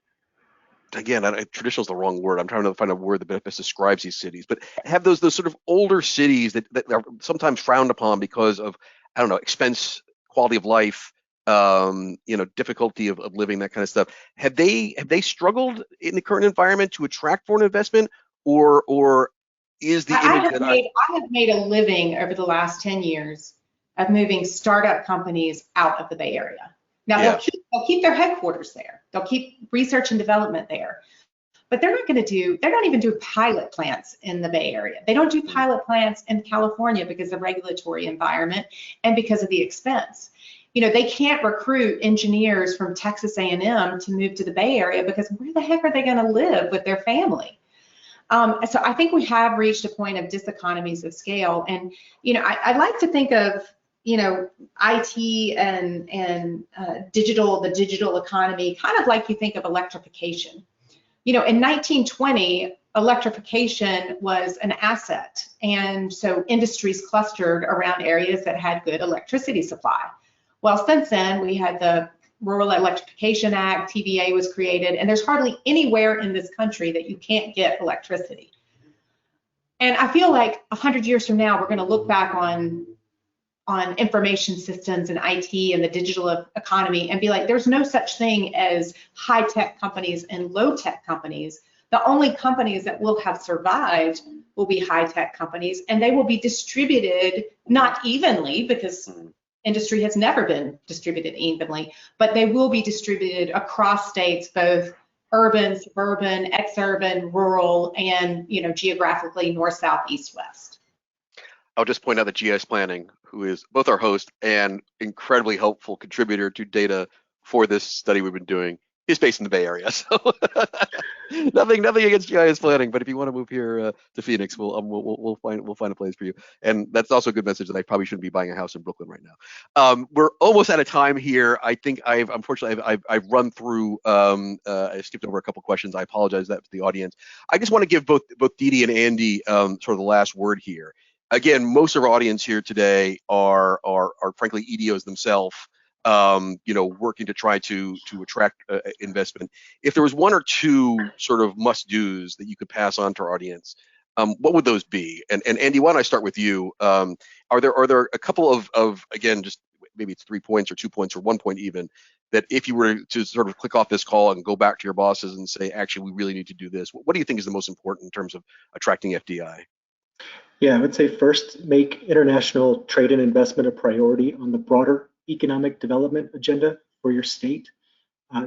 again, traditional is the wrong word. I'm trying to find a word that best describes these cities, but have those sort of older cities that are sometimes frowned upon because of, I don't know, expense, quality of life, difficulty of living, that kind of stuff. Have they struggled in the current environment to attract foreign investment, or is the image that I have made a living over the last 10 years of moving startup companies out of the Bay Area. Now they'll keep their headquarters there. They'll keep research and development there. But they don't even do pilot plants in the Bay Area. They don't do pilot plants in California because of the regulatory environment and because of the expense. They can't recruit engineers from Texas A&M to move to the Bay Area because where the heck are they going to live with their family? So I think we have reached a point of diseconomies of scale. And, I like to think of, IT and the digital economy, kind of like you think of electrification. In 1920, electrification was an asset. And so industries clustered around areas that had good electricity supply. Well, since then, we had the Rural Electrification Act, TVA was created, and there's hardly anywhere in this country that you can't get electricity. And I feel like 100 years from now, we're going to look back on information systems and IT and the digital economy and be like, there's no such thing as high-tech companies and low-tech companies. The only companies that will have survived will be high-tech companies, and they will be distributed not evenly, because industry has never been distributed evenly, but they will be distributed across states, both urban, suburban, exurban, rural, and geographically north, south, east, west. I'll just point out that GIS Planning, who is both our host and incredibly helpful contributor to data for this study we've been doing, is based in the Bay Area, so nothing against GIS planning. But if you want to move here to Phoenix, we'll find a place for you. And that's also a good message that I probably shouldn't be buying a house in Brooklyn right now. We're almost out of time here. I think unfortunately I've run through. I skipped over a couple questions. I apologize that to the audience. I just want to give both Didi and Andy sort of the last word here. Again, most of our audience here today are frankly EDOs themselves. Working to try to attract investment. If there was one or two sort of must-dos that you could pass on to our audience, what would those be? And Andy, why don't I start with you? Are there a couple of again, just maybe it's 3 points or 2 points or 1 point even, that if you were to sort of click off this call and go back to your bosses and say, actually, we really need to do this, what do you think is the most important in terms of attracting FDI? Yeah, I would say first, make international trade and investment a priority on the broader economic development agenda for your state.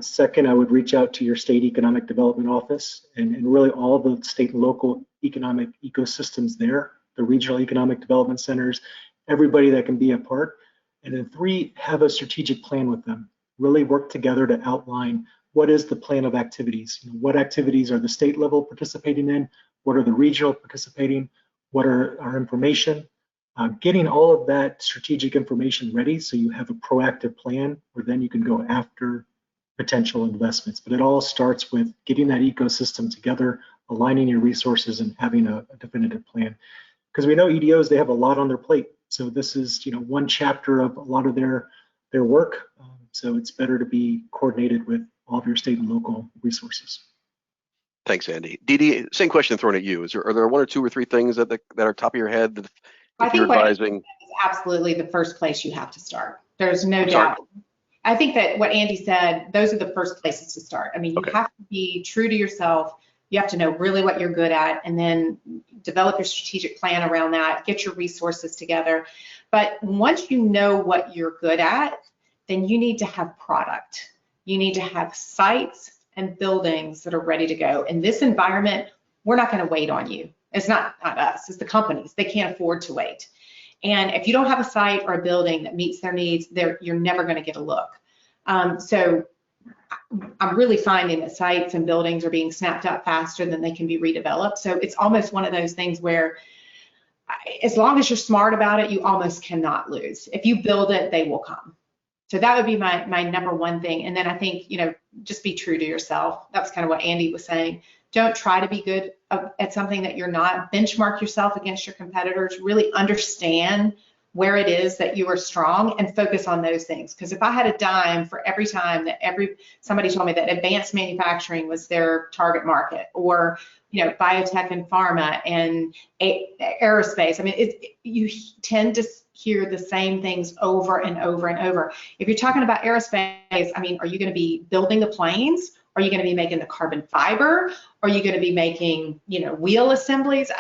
Second, I would reach out to your state economic development office and really all the state and local economic ecosystems there, the regional economic development centers, everybody that can be a part. And then 3, have a strategic plan with them. Really work together to outline what is the plan of activities. What activities are the state level participating in? What are the regional participating? What are our information? Getting all of that strategic information ready so you have a proactive plan where then you can go after potential investments. But it all starts with getting that ecosystem together, aligning your resources, and having a definitive plan. Because we know EDOs, they have a lot on their plate. So this is one chapter of a lot of their work. So it's better to be coordinated with all of your state and local resources. Thanks, Andy. Didi, same question thrown at you. Are there 1 or 2 or 3 things that are top of your head that I think you're advising? Is absolutely the first place you have to start. There's no doubt. I think that what Andy said, those are the first places to start. I mean, you have to be true to yourself. You have to know really what you're good at, and then develop your strategic plan around that, get your resources together. But once you know what you're good at, then you need to have product. You need to have sites and buildings that are ready to go. In this environment, we're not going to wait on you. It's not us, it's the companies. They can't afford to wait. And if you don't have a site or a building that meets their needs, you're never going to get a look. So I'm really finding that sites and buildings are being snapped up faster than they can be redeveloped. So it's almost one of those things where as long as you're smart about it, you almost cannot lose. If you build it, they will come. So that would be my number one thing. And then I think, just be true to yourself. That's kind of what Andy was saying. Don't try to be good at something that you're not. Benchmark yourself against your competitors. Really understand where it is that you are strong and focus on those things. Because if I had a dime for every time that somebody told me that advanced manufacturing was their target market, or biotech and pharma and aerospace, I mean, you tend to hear the same things over and over and over. If you're talking about aerospace, I mean, are you going to be building the planes? Are you going to be making the carbon fiber? Are you going to be making, wheel assemblies,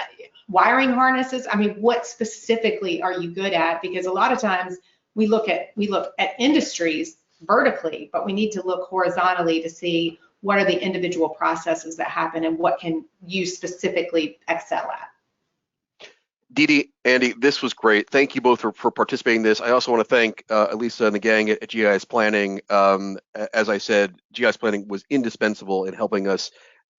wiring harnesses? I mean, what specifically are you good at? Because a lot of times we look at industries vertically, but we need to look horizontally to see what are the individual processes that happen and what can you specifically excel at. Didi, Andy, this was great. Thank you both for participating in this. I also want to thank Elisa and the gang at GIS Planning. As I said, GIS Planning was indispensable in helping us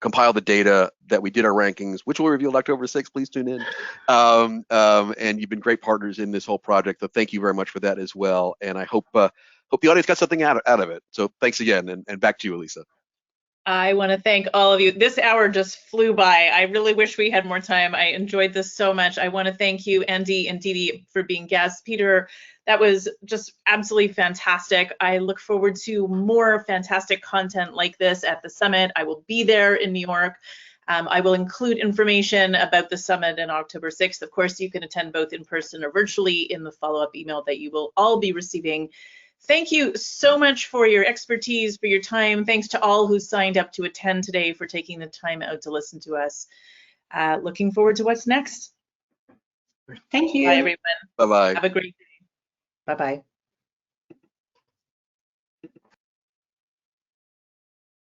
compile the data that we did our rankings, which will reveal October 6th. Please tune in. And you've been great partners in this whole project. So thank you very much for that as well. And I hope the audience got something out of it. So thanks again, and back to you, Elisa. I want to thank all of you. This hour just flew by. I really wish we had more time. I enjoyed this so much. I want to thank you, Andy and Didi, for being guests. Peter, that was just absolutely fantastic. I look forward to more fantastic content like this at the summit. I will be there in New York. I will include information about the summit on October 6th. Of course, you can attend both in person or virtually in the follow-up email that you will all be receiving. Thank you so much for your expertise, for your time. Thanks to all who signed up to attend today, for taking the time out to listen to us. Looking forward to what's next. Thank you. Bye, everyone. Bye-bye. Have a great day. Bye-bye.